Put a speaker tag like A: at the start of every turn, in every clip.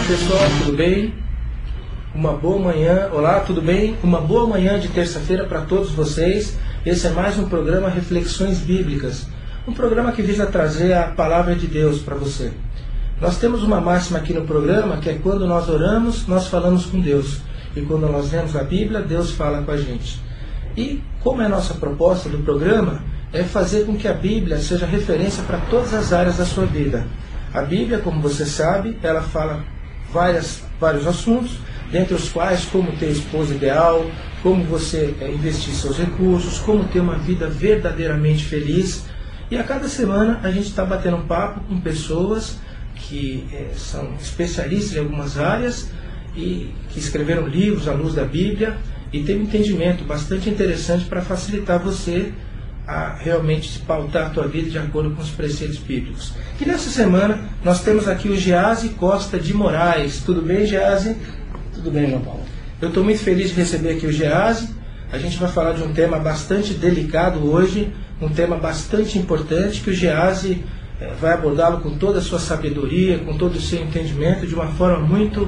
A: pessoal, tudo bem? Uma boa manhã, olá, tudo bem? Uma boa manhã de terça-feira para todos vocês. Esse é mais um programa Reflexões Bíblicas, um programa que visa trazer a palavra de Deus para você. Nós temos uma máxima aqui no programa que é: quando nós oramos, nós falamos com Deus, e quando nós lemos a Bíblia, Deus fala com a gente. E como é a nossa proposta do programa, é fazer com que a Bíblia seja referência para todas as áreas da sua vida. A Bíblia, como você sabe, ela fala vários assuntos, dentre os quais como ter a esposa ideal, como você investir seus recursos, como ter uma vida verdadeiramente feliz. E a cada semana a gente está batendo um papo com pessoas que são especialistas em algumas áreas e que escreveram livros à luz da Bíblia e tem um entendimento bastante interessante para facilitar você a realmente pautar a tua vida de acordo com os preceitos bíblicos. E nessa semana nós temos aqui o Gease Costa de Moraes. Tudo bem, Gease?
B: Tudo bem, João Paulo.
A: Eu estou muito feliz de receber aqui o Gease. A gente vai falar de um tema bastante delicado hoje, um tema bastante importante, que o Gease vai abordá-lo com toda a sua sabedoria, com todo o seu entendimento, de uma forma muito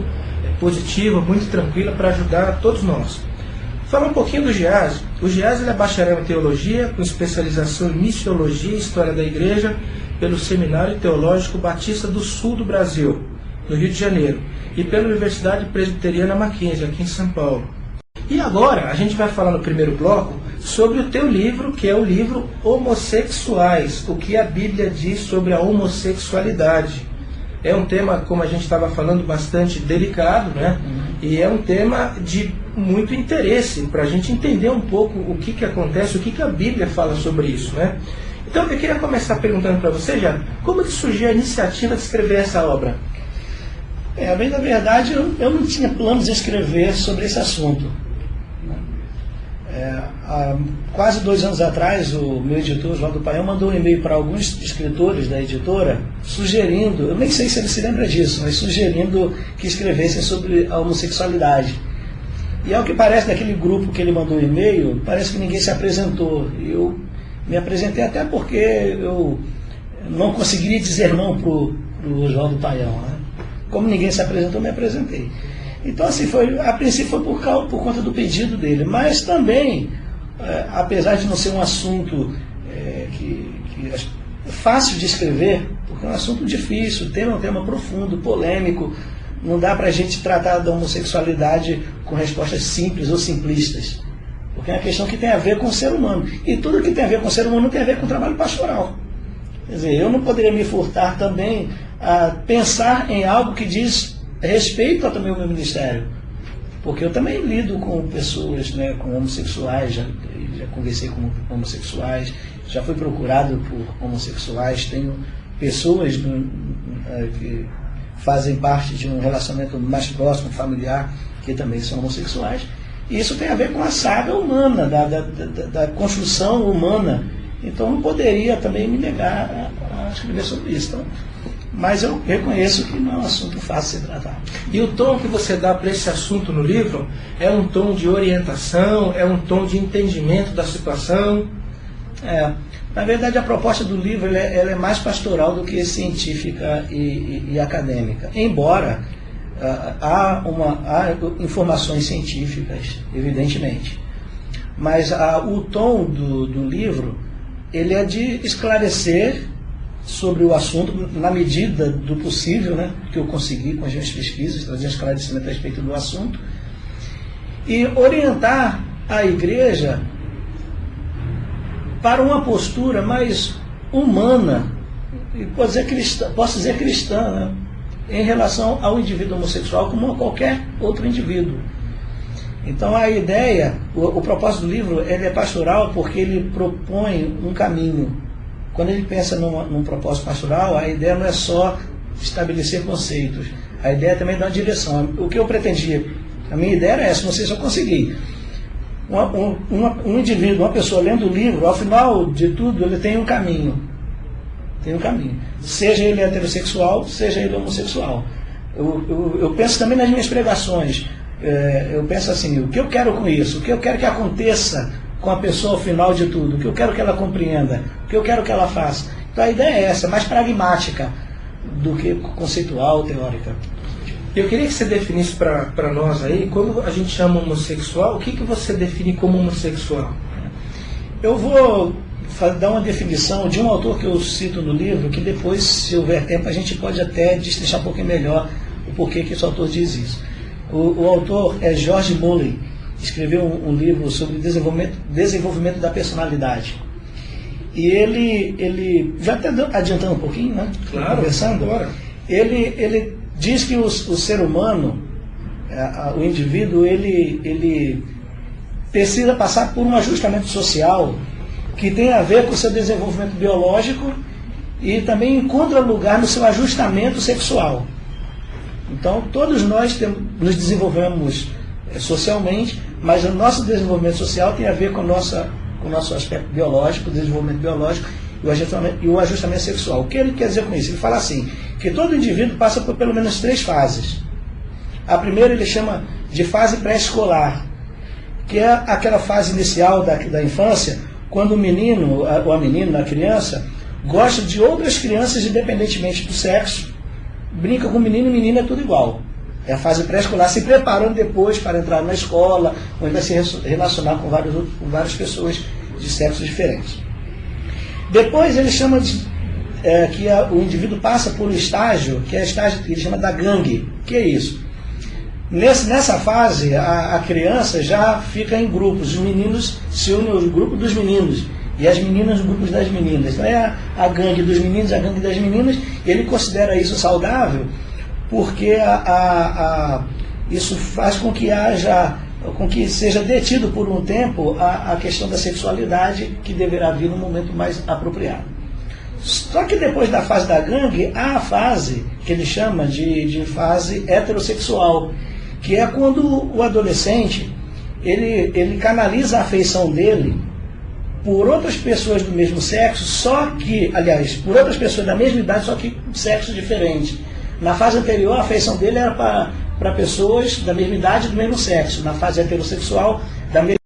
A: positiva, muito tranquila, para ajudar todos nós. Falar um pouquinho do Gease. O Gease é bacharel em Teologia, com especialização em Missiologia e História da Igreja, pelo Seminário Teológico Batista do Sul do Brasil, no Rio de Janeiro, e pela Universidade Presbiteriana Mackenzie, aqui em São Paulo. E agora, a gente vai falar no primeiro bloco sobre o teu livro, que é o livro Homossexuais, o que a Bíblia diz sobre a homossexualidade. É um tema, como a gente estava falando, bastante delicado, né? E é um tema de muito interesse para a gente entender um pouco o que acontece, o que a Bíblia fala sobre isso, né? Então eu queria começar perguntando para você, já, como que surgiu a iniciativa de escrever essa obra?
B: Bem, na verdade, eu não tinha planos de escrever sobre esse assunto. Há quase 2 anos atrás, o meu editor, Oswaldo Paião, mandou um e-mail para alguns escritores da editora, sugerindo, eu nem sei se ele se lembra disso, mas sugerindo que escrevessem sobre a homossexualidade. E ao que parece, daquele grupo que ele mandou um e-mail, parece que ninguém se apresentou. Eu me apresentei até porque eu não conseguiria dizer não para o Oswaldo Paião, né? Como ninguém se apresentou, me apresentei. Então, assim, a princípio foi por conta do pedido dele, mas também, apesar de não ser um assunto que é fácil de escrever, porque é um assunto difícil, é um tema profundo, polêmico, não dá para a gente tratar da homossexualidade com respostas simples ou simplistas, porque é uma questão que tem a ver com o ser humano, e tudo que tem a ver com o ser humano tem a ver com o trabalho pastoral. Quer dizer, eu não poderia me furtar também a pensar em algo que diz respeito também ao meu ministério, porque eu também lido com pessoas, né, com homossexuais, já conversei com homossexuais, já fui procurado por homossexuais, tenho pessoas que fazem parte de um relacionamento mais próximo, familiar, que também são homossexuais, e isso tem a ver com a saga humana, da construção humana. Então não poderia também me negar a escrever sobre isso. Então, mas eu reconheço que não é um assunto fácil de tratar.
A: E o tom que você dá para esse assunto no livro é um tom de orientação, é um tom de entendimento da situação?
B: Na verdade, a proposta do livro ela é mais pastoral do que científica e acadêmica. Embora há informações científicas, evidentemente. Mas o tom do livro ele é de esclarecer sobre o assunto, na medida do possível, né, que eu consegui com as minhas pesquisas, trazer esclarecimento a respeito do assunto, e orientar a igreja para uma postura mais humana, e posso dizer cristã, né, em relação ao indivíduo homossexual como a qualquer outro indivíduo. Então a ideia, o propósito do livro, ele é pastoral porque ele propõe um caminho. Quando ele pensa num propósito pastoral, a ideia não é só estabelecer conceitos, a ideia é também dar uma direção. O que eu pretendia, a minha ideia era essa, não sei se eu consegui. Um indivíduo, uma pessoa lendo o livro, ao final de tudo, ele tem um caminho. Tem um caminho. Seja ele heterossexual, seja ele homossexual. Eu penso também nas minhas pregações. Eu penso assim, o que eu quero com isso? O que eu quero que aconteça com a pessoa ao final de tudo? O que eu quero que ela compreenda? O que eu quero que ela faça? Então a ideia é essa, mais pragmática do que conceitual, teórica.
A: Eu queria que você definisse para nós aí, quando a gente chama homossexual, o que você define como homossexual?
B: Eu vou dar uma definição de um autor que eu cito no livro, que depois, se houver tempo, a gente pode até destrinchar um pouquinho melhor o porquê que esse autor diz isso. O autor é George Mulley, escreveu um livro sobre desenvolvimento da personalidade. E ele já até adiantando um pouquinho, né?
A: Claro,
B: conversando,
A: agora.
B: Ele diz que o ser humano, o indivíduo, ele precisa passar por um ajustamento social que tem a ver com o seu desenvolvimento biológico e também encontra lugar no seu ajustamento sexual. Então, todos nós nos desenvolvemos socialmente, mas o nosso desenvolvimento social tem a ver com o nosso aspecto biológico, o desenvolvimento biológico e o ajustamento sexual. O que ele quer dizer com isso? Ele fala assim, que todo indivíduo passa por pelo menos 3 fases. A primeira ele chama de fase pré-escolar, que é aquela fase inicial da infância, quando o menino, ou a menina, a criança, gosta de outras crianças independentemente do sexo, brinca com menino e menina, é tudo igual. É a fase pré-escolar, se preparando depois para entrar na escola, onde vai se relacionar com várias pessoas de sexos diferentes. Depois ele chama que o indivíduo passa por um estágio, que é o estágio que ele chama da gangue. O que é isso? Nessa fase, a criança já fica em grupos. Os meninos se unem ao grupo dos meninos e as meninas no grupo das meninas. Então é a gangue dos meninos, a gangue das meninas. E ele considera isso saudável porque isso faz com que seja detido por um tempo a questão da sexualidade, que deverá vir no momento mais apropriado. Só que depois da fase da gangue, há a fase que ele chama de fase heterossexual, que é quando o adolescente ele canaliza a afeição dele por outras pessoas do mesmo sexo, por outras pessoas da mesma idade, só que com sexo diferente. Na fase anterior, a afeição dele era para pessoas da mesma idade e do mesmo sexo. Na fase heterossexual, da mesma